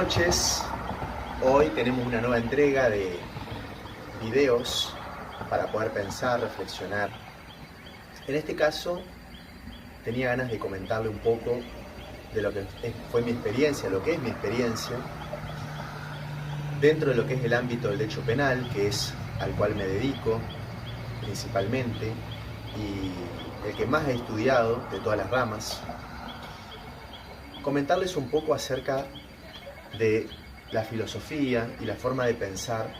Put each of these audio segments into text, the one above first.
noches. Hoy tenemos una nueva entrega de videos para poder pensar, reflexionar. En este caso, tenía ganas de comentarle un poco de lo que fue mi experiencia, lo que es mi experiencia, dentro de lo que es el ámbito del derecho penal, que es al cual me dedico principalmente, y el que más he estudiado de todas las ramas. Comentarles un poco acerca de la filosofía y la forma de pensar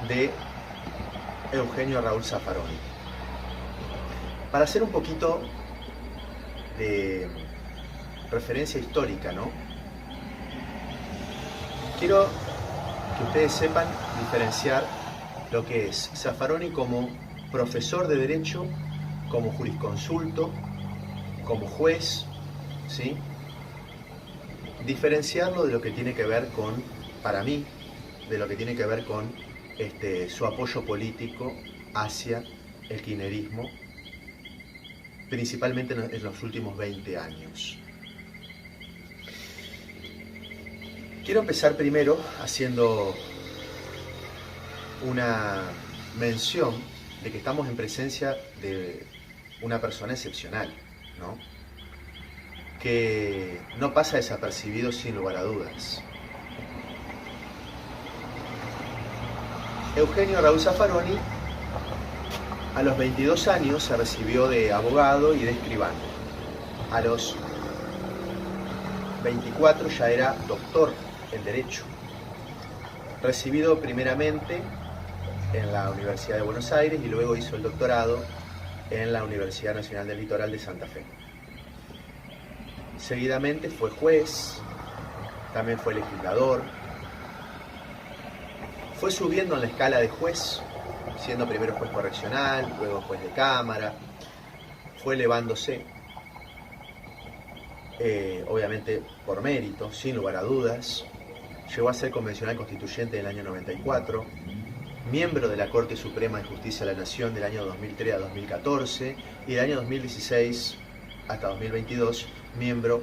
de Eugenio Raúl Zaffaroni. Para hacer un poquito de referencia histórica, ¿no? Quiero que ustedes sepan diferenciar lo que es Zaffaroni como profesor de Derecho, como jurisconsulto, como juez, ¿sí? Diferenciarlo de lo que tiene que ver con, para mí, de lo que tiene que ver con su apoyo político hacia el kirchnerismo, principalmente en los últimos 20 años. Quiero empezar primero haciendo una mención de que estamos en presencia de una persona excepcional, ¿no? Que no pasa desapercibido sin lugar a dudas. Eugenio Raúl Zaffaroni a los 22 años se recibió de abogado y de escribano. A los 24 ya era doctor en Derecho, recibido primeramente en la Universidad de Buenos Aires y luego hizo el doctorado en la Universidad Nacional del Litoral de Santa Fe. Seguidamente fue juez, también fue legislador, fue subiendo en la escala de juez, siendo primero juez correccional, luego juez de cámara, fue elevándose, obviamente por mérito, sin lugar a dudas. Llegó a ser convencional constituyente en el año 94, miembro de la Corte Suprema de Justicia de la Nación del año 2003 a 2014 y del año 2016 hasta 2022, miembro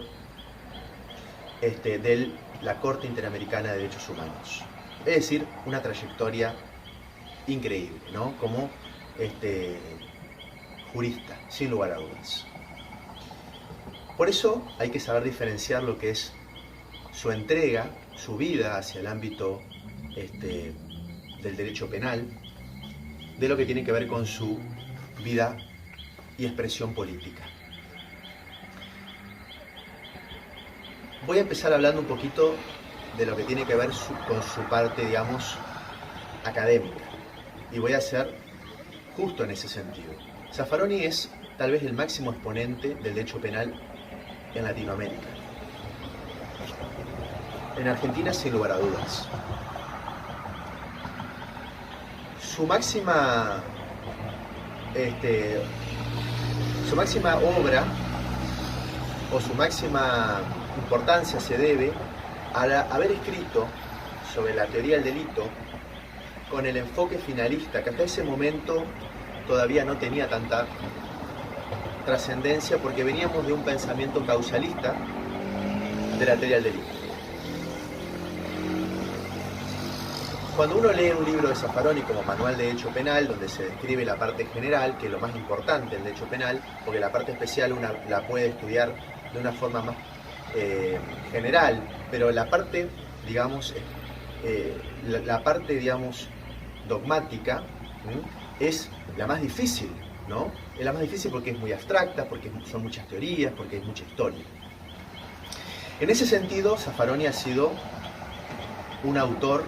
de la Corte Interamericana de Derechos Humanos. Es decir, una trayectoria increíble, ¿no? Como jurista, sin lugar a dudas. Por eso hay que saber diferenciar lo que es su entrega, su vida hacia el ámbito del derecho penal, de lo que tiene que ver con su vida y expresión política. Voy a empezar hablando un poquito de lo que tiene que ver con su parte, digamos, académica. Y voy a ser justo en ese sentido. Zaffaroni es tal vez el máximo exponente del derecho penal en Latinoamérica. En Argentina, sin lugar a dudas. Su máxima obra o su máxima importancia se debe a haber escrito sobre la teoría del delito con el enfoque finalista, que hasta ese momento todavía no tenía tanta trascendencia porque veníamos de un pensamiento causalista de la teoría del delito. Cuando uno lee un libro de Zaffaroni como Manual de Derecho Penal, donde se describe la parte general, que es lo más importante del derecho penal, porque la parte especial una la puede estudiar de una forma más general, pero la parte, digamos, dogmática, es la más difícil, ¿no? Es la más difícil porque es muy abstracta, porque son muchas teorías, porque es mucha historia. En ese sentido, Zaffaroni ha sido un autor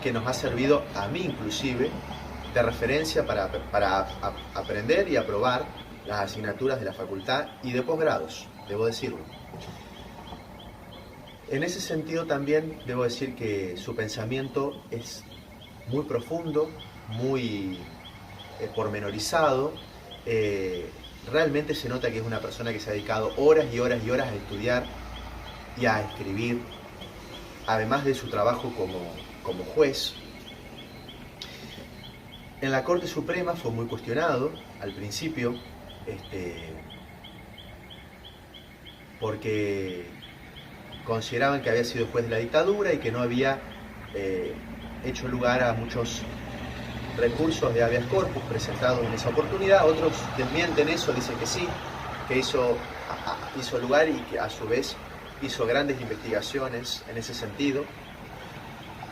que nos ha servido, a mí inclusive, de referencia para aprender y aprobar las asignaturas de la facultad y de posgrados, debo decirlo. En ese sentido también debo decir que su pensamiento es muy profundo, muy pormenorizado. Realmente se nota que es una persona que se ha dedicado horas y horas y horas a estudiar y a escribir, además de su trabajo como juez. En la Corte Suprema fue muy cuestionado al principio, porque consideraban que había sido juez de la dictadura y que no había hecho lugar a muchos recursos de habeas corpus presentados en esa oportunidad. Otros desmienten eso, dicen que sí, que hizo lugar y que a su vez hizo grandes investigaciones en ese sentido.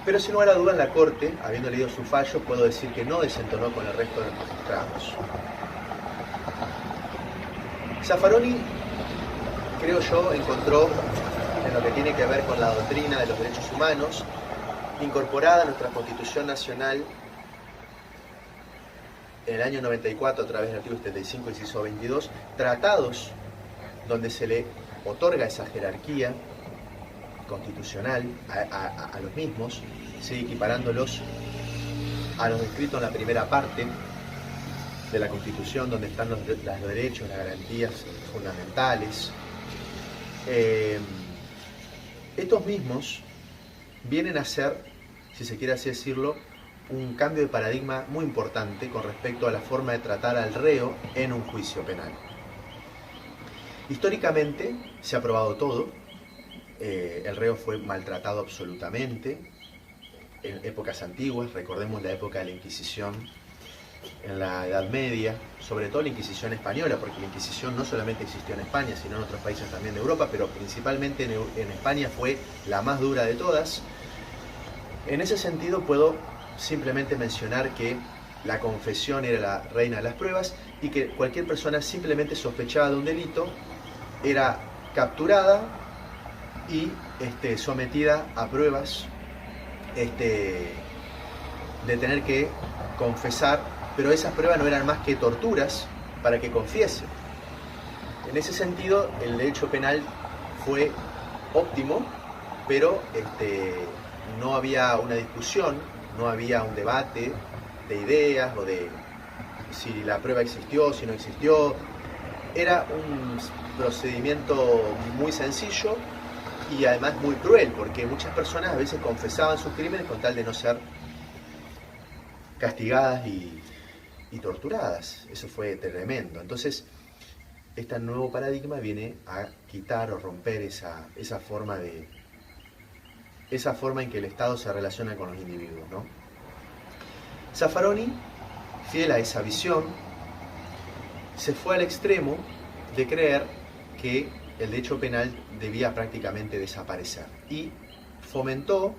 Pero sin lugar a duda en la Corte, habiendo leído su fallo, puedo decir que no desentonó con el resto de los magistrados. Zaffaroni, creo yo, encontró en lo que tiene que ver con la doctrina de los derechos humanos, incorporada a nuestra Constitución Nacional en el año 94 a través del artículo 75, inciso 22, tratados donde se le otorga esa jerarquía constitucional a los mismos, ¿sí? Equiparándolos a los descritos en la primera parte de la Constitución, donde están los derechos, las garantías fundamentales. Estos mismos vienen a ser, si se quiere así decirlo, un cambio de paradigma muy importante con respecto a la forma de tratar al reo en un juicio penal. Históricamente se ha probado todo. El reo fue maltratado absolutamente en épocas antiguas. Recordemos la época de la Inquisición en la Edad Media, sobre todo la Inquisición española, porque la Inquisición no solamente existió en España, sino en otros países también de Europa, pero principalmente en España fue la más dura de todas. En ese sentido puedo simplemente mencionar que la confesión era la reina de las pruebas y que cualquier persona simplemente sospechada de un delito era capturada y sometida a pruebas de tener que confesar, pero esas pruebas no eran más que torturas para que confiese. En ese sentido, el derecho penal fue óptimo, pero no había una discusión, no había un debate de ideas o de si la prueba existió, si no existió. Era un procedimiento muy sencillo y además muy cruel, porque muchas personas a veces confesaban sus crímenes con tal de no ser castigadas y torturadas. Eso fue tremendo. Entonces, este nuevo paradigma viene a quitar o romper esa forma en que el Estado se relaciona con los individuos, ¿no? Zaffaroni, fiel a esa visión, se fue al extremo de creer que el derecho penal debía prácticamente desaparecer y fomentó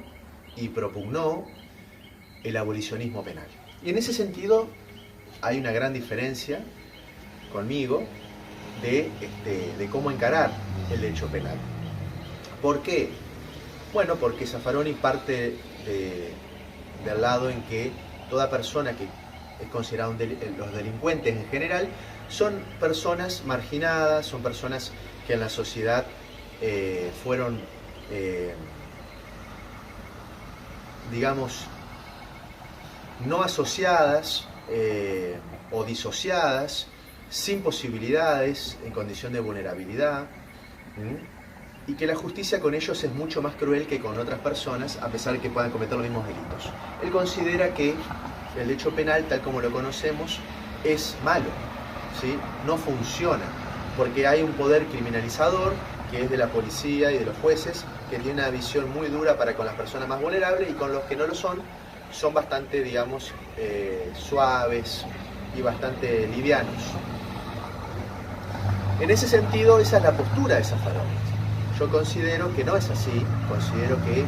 y propugnó el abolicionismo penal. Y en ese sentido hay una gran diferencia conmigo de cómo encarar el derecho penal. ¿Por qué? Bueno, porque Zaffaroni parte del lado en que toda persona que es considerada los delincuentes en general son personas marginadas, son personas que en la sociedad fueron, digamos, no asociadas o disociadas, sin posibilidades, en condición de vulnerabilidad, y que la justicia con ellos es mucho más cruel que con otras personas, a pesar de que puedan cometer los mismos delitos. Él considera que el derecho penal, tal como lo conocemos, es malo, ¿sí? No funciona, porque hay un poder criminalizador, que es de la policía y de los jueces, que tiene una visión muy dura para con las personas más vulnerables, y con los que no lo son bastante, digamos, suaves y bastante livianos. En ese sentido, esa es la postura de Zaffaroni. Yo considero que no es así. Considero que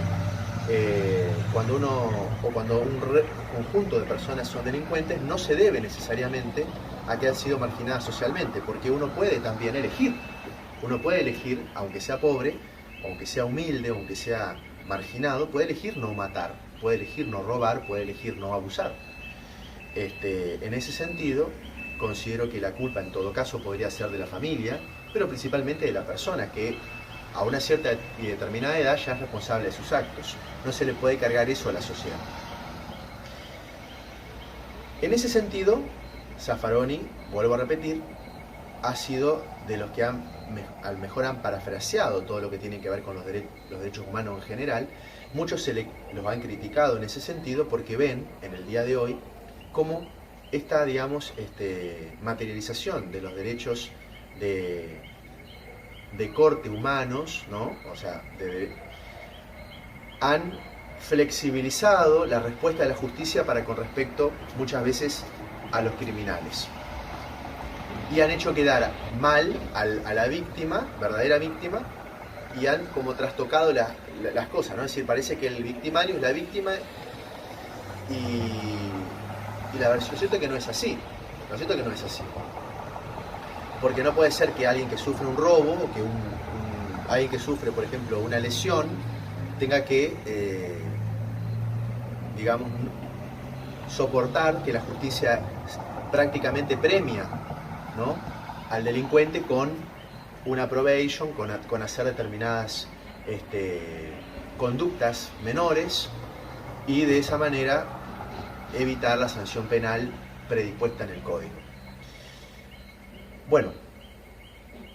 cuando un conjunto de personas son delincuentes, no se debe necesariamente a que han sido marginadas socialmente, porque uno puede también elegir. Uno puede elegir, aunque sea pobre, aunque sea humilde, aunque sea marginado, puede elegir no matar, puede elegir no robar, puede elegir no abusar. En ese sentido, considero que la culpa en todo caso podría ser de la familia, pero principalmente de la persona que a una cierta y determinada edad ya es responsable de sus actos. No se le puede cargar eso a la sociedad. En ese sentido, Zaffaroni, vuelvo a repetir, ha sido de los que al mejor han parafraseado todo lo que tiene que ver con los derechos humanos en general. Muchos los han criticado en ese sentido porque ven en el día de hoy cómo esta, digamos, materialización de los derechos de de corte humanos, ¿no? O sea, han flexibilizado la respuesta de la justicia para con respecto muchas veces a los criminales. Y han hecho quedar mal a la víctima, verdadera víctima, y han como trastocado las cosas, ¿no? Es decir, parece que el victimario es la víctima y la versión cierto es que no es así. Lo cierto es que no es así. Porque no puede ser que alguien que sufre un robo, o que alguien que sufre, por ejemplo, una lesión, tenga que, digamos, soportar que la justicia prácticamente premia, ¿no?, al delincuente con una probation, con hacer determinadas conductas menores y de esa manera evitar la sanción penal predispuesta en el código. Bueno,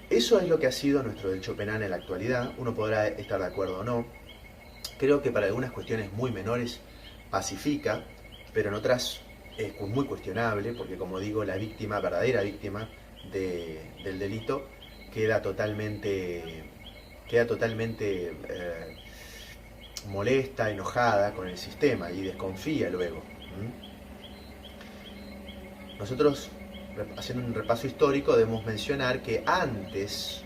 eso es lo que ha sido nuestro derecho penal en la actualidad. Uno podrá estar de acuerdo o no. Creo que para algunas cuestiones muy menores pacifica, pero en otras es muy cuestionable, porque como digo, la víctima, verdadera víctima del delito, queda totalmente molesta, enojada con el sistema y desconfía luego. Nosotros, haciendo un repaso histórico, debemos mencionar que antes,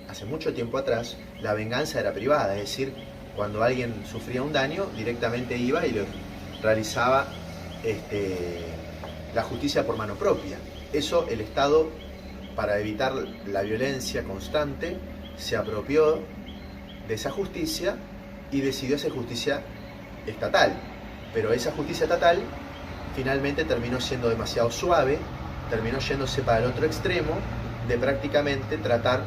hace mucho tiempo atrás, la venganza era privada, es decir, cuando alguien sufría un daño, directamente iba y le realizaba la justicia por mano propia. Eso el Estado, para evitar la violencia constante, se apropió de esa justicia y decidió hacer justicia estatal. Pero esa justicia estatal finalmente terminó siendo demasiado suave, terminó yéndose para el otro extremo de prácticamente tratar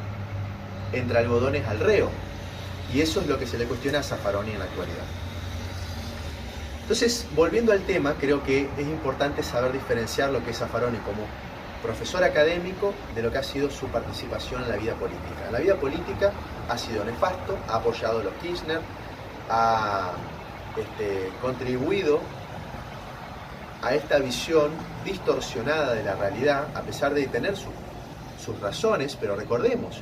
entre algodones al reo. Y eso es lo que se le cuestiona a Zaffaroni en la actualidad. Entonces, volviendo al tema, creo que es importante saber diferenciar lo que es Zaffaroni como profesor académico de lo que ha sido su participación en la vida política. En la vida política ha sido nefasto, ha apoyado a los Kirchner, ha contribuido a esta visión distorsionada de la realidad, a pesar de tener sus razones, pero recordemos,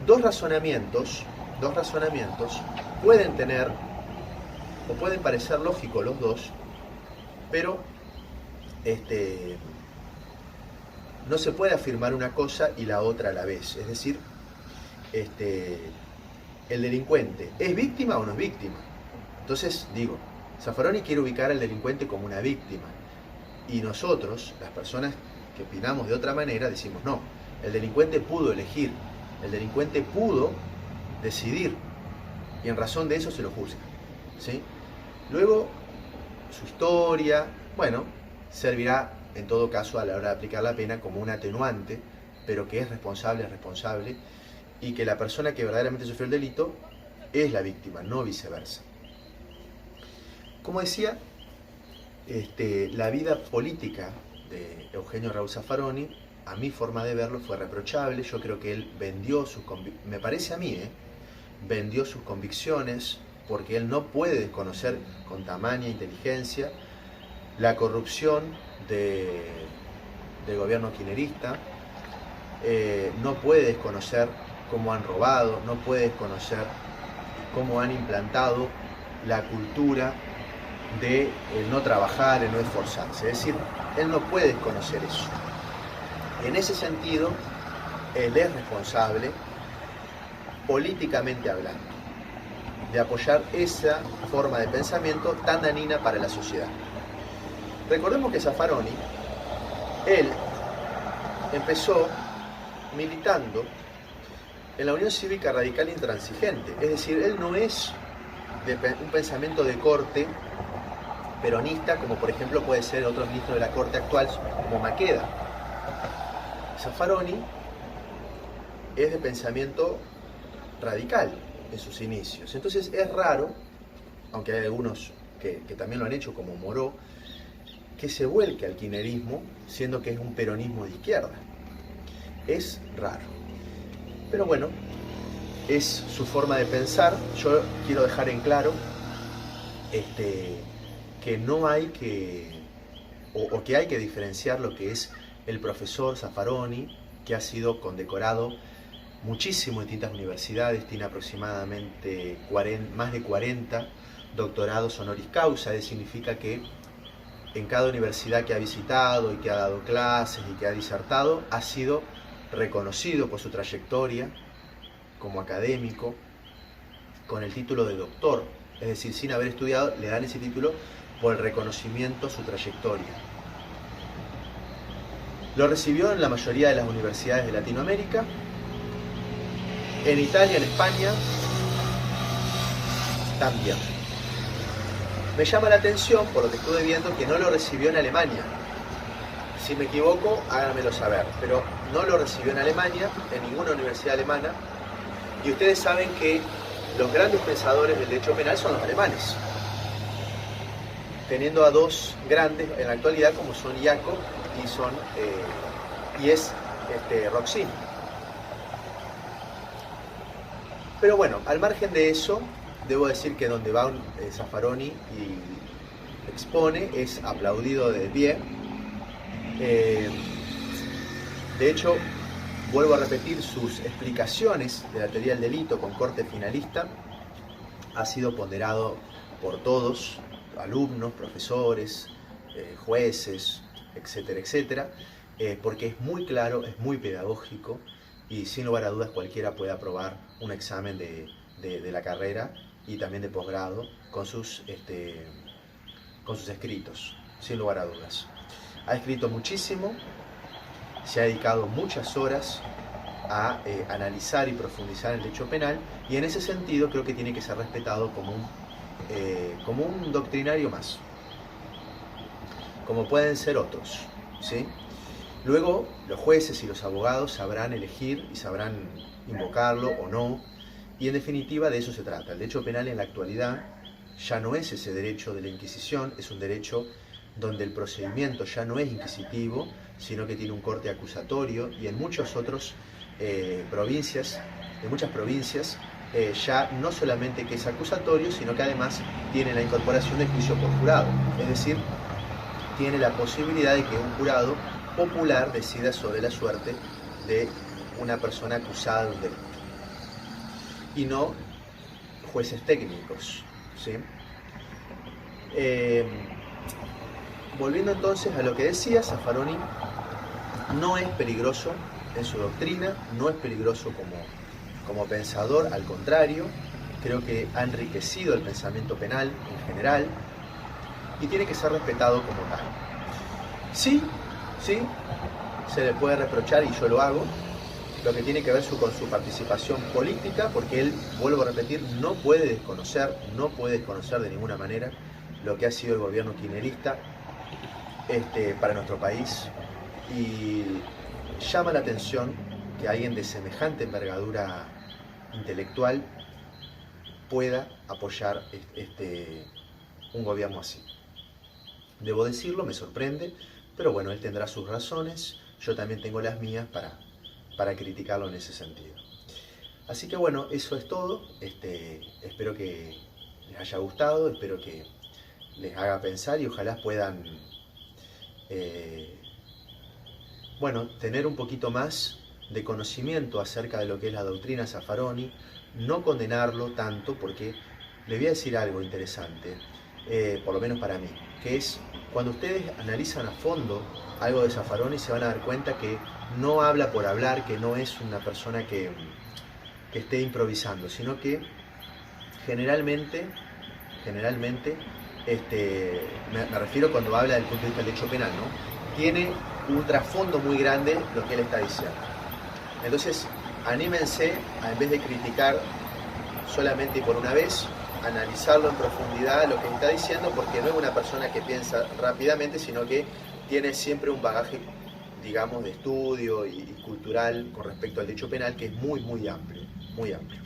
dos razonamientos pueden tener, o pueden parecer lógicos los dos, pero no se puede afirmar una cosa y la otra a la vez. Es decir, el delincuente, ¿es víctima o no es víctima? Entonces, digo, Zaffaroni quiere ubicar al delincuente como una víctima. Y nosotros, las personas que opinamos de otra manera, decimos no, el delincuente pudo elegir, el delincuente pudo decidir, y en razón de eso se lo juzga, ¿sí? Luego, su historia, bueno, servirá en todo caso a la hora de aplicar la pena como un atenuante, pero que es responsable, y que la persona que verdaderamente sufrió el delito es la víctima, no viceversa. Como decía, la vida política de Eugenio Raúl Zaffaroni, a mi forma de verlo, fue reprochable. Yo creo que él vendió sus convicciones, me parece a mí, vendió sus convicciones, porque él no puede desconocer con tamaña inteligencia la corrupción del gobierno kirchnerista, no puede desconocer cómo han robado, no puede desconocer cómo han implantado la cultura de el no trabajar, el no esforzarse. Es decir, él no puede desconocer eso. En ese sentido, él es responsable, políticamente hablando, de apoyar esa forma de pensamiento tan dañina para la sociedad. Recordemos que Zaffaroni, él empezó militando en la Unión Cívica Radical Intransigente, es decir, él no es de un pensamiento de corte peronista, como por ejemplo puede ser otro ministro de la Corte actual, como Maqueda. Zaffaroni es de pensamiento radical en sus inicios. Entonces es raro, aunque hay algunos que también lo han hecho, como Moró, que se vuelque al kirchnerismo, siendo que es un peronismo de izquierda. Es raro. Pero bueno, es su forma de pensar. Yo quiero dejar en claro que no hay que, o que hay que diferenciar lo que es el profesor Zaffaroni, que ha sido condecorado muchísimo en distintas universidades, tiene aproximadamente más de 40 doctorados honoris causa. Eso significa que en cada universidad que ha visitado y que ha dado clases y que ha disertado, ha sido reconocido por su trayectoria como académico con el título de doctor. Es decir, sin haber estudiado, le dan ese título por el reconocimiento a su trayectoria. Lo recibió en la mayoría de las universidades de Latinoamérica, en Italia, en España, también. Me llama la atención, por lo que estuve viendo, que no lo recibió en Alemania. Si me equivoco, háganmelo saber, pero no lo recibió en Alemania, en ninguna universidad alemana, y ustedes saben que los grandes pensadores del derecho penal son los alemanes, teniendo a dos grandes en la actualidad como son Jacob y es Roxin. Pero bueno, al margen de eso, debo decir que donde va Zaffaroni y expone es aplaudido de pie. De hecho, vuelvo a repetir, sus explicaciones de la teoría del delito con corte finalista ha sido ponderado por todos, alumnos, profesores, jueces, etcétera, etcétera, porque es muy claro, es muy pedagógico y sin lugar a dudas cualquiera puede aprobar un examen de la carrera y también de posgrado con sus escritos, sin lugar a dudas. Ha escrito muchísimo, se ha dedicado muchas horas a analizar y profundizar el derecho penal, y en ese sentido creo que tiene que ser respetado como un doctrinario más, como pueden ser otros, ¿sí? Luego los jueces y los abogados sabrán elegir y sabrán invocarlo o no, y en definitiva de eso se trata. El derecho penal en la actualidad ya no es ese derecho de la Inquisición, es un derecho donde el procedimiento ya no es inquisitivo, sino que tiene un corte acusatorio, y en muchas otras provincias, ya no solamente que es acusatorio, sino que además tiene la incorporación del juicio por jurado, es decir, tiene la posibilidad de que un jurado popular decida sobre la suerte de una persona acusada de un delito, y no jueces técnicos, ¿sí? Volviendo entonces a lo que decía, Zaffaroni no es peligroso en su doctrina, no es peligroso como pensador, al contrario, creo que ha enriquecido el pensamiento penal en general y tiene que ser respetado como tal. Sí, se le puede reprochar, y yo lo hago, lo que tiene que ver con su participación política, porque él, vuelvo a repetir, no puede desconocer de ninguna manera lo que ha sido el gobierno kirchnerista para nuestro país, y llama la atención que alguien de semejante envergadura intelectual pueda apoyar un gobierno así. Debo decirlo, me sorprende, pero bueno, él tendrá sus razones, yo también tengo las mías para criticarlo en ese sentido. Así que bueno, eso es todo. Espero que les haya gustado, espero que les haga pensar y ojalá puedan tener un poquito más de conocimiento acerca de lo que es la doctrina Zaffaroni, no condenarlo tanto, porque le voy a decir algo interesante, por lo menos para mí, que es cuando ustedes analizan a fondo algo de Zaffaroni, se van a dar cuenta que no habla por hablar, que no es una persona que esté improvisando, sino que generalmente me refiero cuando habla del punto de vista del derecho penal, ¿no? Tiene un trasfondo muy grande lo que él está diciendo. Entonces, anímense a, en vez de criticar solamente y por una vez, analizarlo en profundidad lo que está diciendo, porque no es una persona que piensa rápidamente, sino que tiene siempre un bagaje, digamos, de estudio y cultural con respecto al derecho penal que es muy, muy amplio, muy amplio.